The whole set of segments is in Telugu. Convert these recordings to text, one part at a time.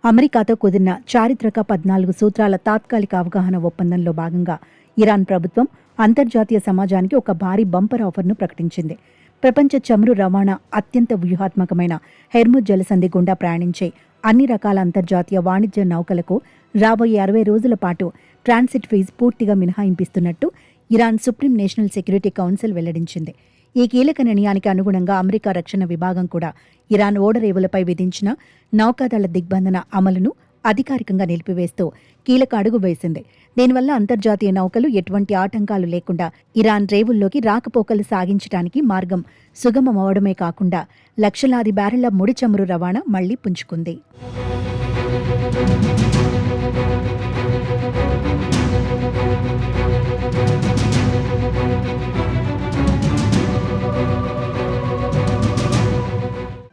అమెరికాతో కుదిరిన చారిత్రక 14 సూత్రాల తాత్కాలిక అవగాహన ఒప్పందంలో భాగంగా ఇరాన్ ప్రభుత్వం అంతర్జాతీయ సమాజానికి ఒక భారీ బంపర్ ఆఫర్ను ప్రకటించింది. ప్రపంచ చమురు రవాణా అత్యంత వ్యూహాత్మకమైన హెర్ముజ్ జలసంధి గుండా ప్రయాణించే అన్ని రకాల అంతర్జాతీయ వాణిజ్య నౌకలకు రాబోయే 60 రోజుల పాటు ట్రాన్సిట్ ఫీజు పూర్తిగా మినహాయింపిస్తున్నట్టు Iran supreme national security council వెల్లడించింది. ఈ కీలక నిర్ణయానికి అనుగుణంగా అమెరికా రక్షణ విభాగం కూడా ఇరాన్ ఓడరేవులపై విధించిన నౌకాదళ దిగ్బంధన అమలును అధికారికంగా నిలిపివేస్తూ కీలక అడుగు వేసింది. దీనివల్ల అంతర్జాతీయ నౌకలు ఎటువంటి ఆటంకాలు లేకుండా ఇరాన్ రేవుల్లోకి రాకపోకలు సాగించడానికి మార్గం సుగమమవడమే కాకుండా లక్షలాది బ్యారెళ్ల ముడి చమురు రవాణా మళ్లీ పుంజుకుంది.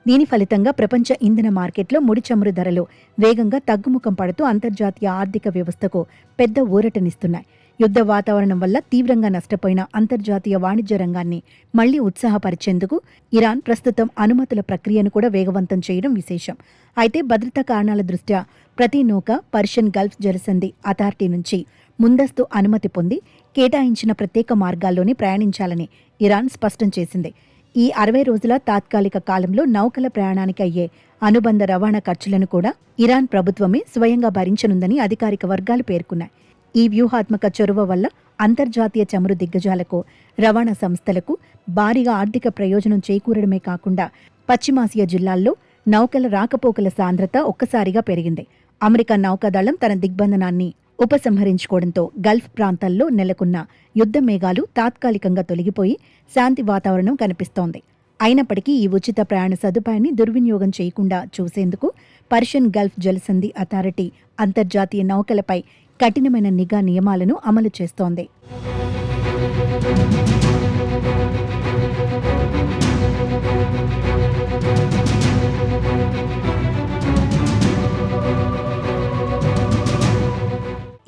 దీని ఫలితంగా ప్రపంచ ఇంధన మార్కెట్లో ముడి చమురు ధరలు వేగంగా తగ్గుముఖం పడుతూ అంతర్జాతీయ ఆర్థిక వ్యవస్థకు పెద్ద ఊరటనిస్తున్నాయి. యుద్ధ వాతావరణం వల్ల తీవ్రంగా నష్టపోయిన అంతర్జాతీయ వాణిజ్య రంగాన్ని మళ్లీ ఉత్సాహపరిచేందుకు ఇరాన్ ప్రస్తుతం అనుమతుల ప్రక్రియను కూడా వేగవంతం చేయడం విశేషం. అయితే భద్రతా కారణాల దృష్ట్యా ప్రతి నౌక పర్షియన్ గల్ఫ్ జలసంధి అథారిటీ నుంచి ముందస్తు అనుమతి పొంది కేటాయించిన ప్రత్యేక మార్గాల్లోనే ప్రయాణించాలని ఇరాన్ స్పష్టం చేసింది. ఈ 60 రోజుల తాత్కాలిక కాలంలో నౌకల ప్రయాణానికి అయ్యే అనుబంధ రవాణా ఖర్చులను కూడా ఇరాన్ ప్రభుత్వమే స్వయంగా భరించనుందని అధికారిక వర్గాలు పేర్కొన్నాయి. ఈ వ్యూహాత్మక చొరవ వల్ల అంతర్జాతీయ చమురు దిగ్గజాలకు, రవాణా సంస్థలకు భారీగా ఆర్థిక ప్రయోజనం చేకూరడమే కాకుండా పశ్చిమాసియా జిల్లాల్లో నౌకల రాకపోకల సాంద్రత ఒక్కసారిగా పెరిగింది. అమెరికా నౌకాదళం తన దిగ్బంధనాన్ని ఉపసంహరించుకోవడంతో గల్ఫ్ ప్రాంతాల్లో నెలకొన్న యుద్ధ మేఘాలు తాత్కాలికంగా తొలగిపోయి శాంతి వాతావరణం కనిపిస్తోంది. అయినప్పటికీ ఈ ఉచిత ప్రయాణ సదుపాయాన్ని దుర్వినియోగం చేయకుండా చూసేందుకు పర్షియన్ గల్ఫ్ జలసంధి అథారిటీ అంతర్జాతీయ నౌకలపై కఠినమైన నిఘా నియమాలను అమలు చేస్తోంది.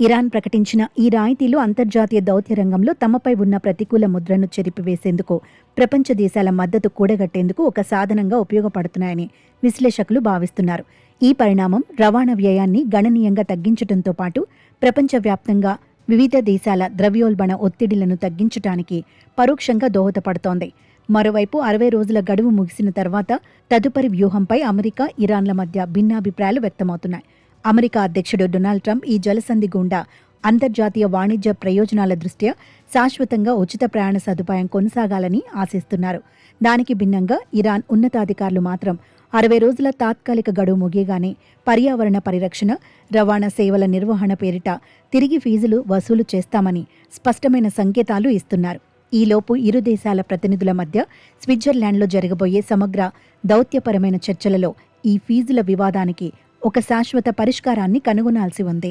ఇరాన్ ప్రకటించిన ఈ రాయితీలు అంతర్జాతీయ దౌత్య రంగంలో తమపై ఉన్న ప్రతికూల ముద్రను చెరిపివేసేందుకు, ప్రపంచ దేశాల మద్దతు కూడగట్టేందుకు ఒక సాధనంగా ఉపయోగపడుతున్నాయని విశ్లేషకులు భావిస్తున్నారు. ఈ పరిణామం రవాణా వ్యయాన్ని గణనీయంగా తగ్గించడంతో పాటు ప్రపంచవ్యాప్తంగా వివిధ దేశాల ద్రవ్యోల్బణ ఒత్తిడిలను తగ్గించడానికి పరోక్షంగా దోహదపడుతోంది. మరోవైపు 60 రోజుల గడువు ముగిసిన తర్వాత తదుపరి వ్యూహంపై అమెరికా, ఇరాన్ల మధ్య భిన్నాభిప్రాయాలు వ్యక్తమవుతున్నాయి. అమెరికా అధ్యక్షుడు డొనాల్డ్ ట్రంప్ ఈ జలసంధి గుండా అంతర్జాతీయ వాణిజ్య ప్రయోజనాల దృష్ట్యా శాశ్వతంగా ఉచిత ప్రయాణ సదుపాయం కొనసాగాలని ఆశిస్తున్నారు. దానికి భిన్నంగా ఇరాన్ ఉన్నతాధికారులు మాత్రం 60 రోజుల తాత్కాలిక గడువు ముగియగానే పర్యావరణ పరిరక్షణ, రవాణా సేవల నిర్వహణ పేరిట తిరిగి ఫీజులు వసూలు చేస్తామని స్పష్టమైన సంకేతాలు ఇస్తున్నారు. ఈలోపు ఇరు దేశాల ప్రతినిధుల మధ్య స్విట్జర్లాండ్లో జరగబోయే సమగ్ర దౌత్యపరమైన చర్చలలో ఈ ఫీజుల వివాదానికి ఒక శాశ్వత పరిష్కారాన్ని కనుగొనాల్సి ఉంది.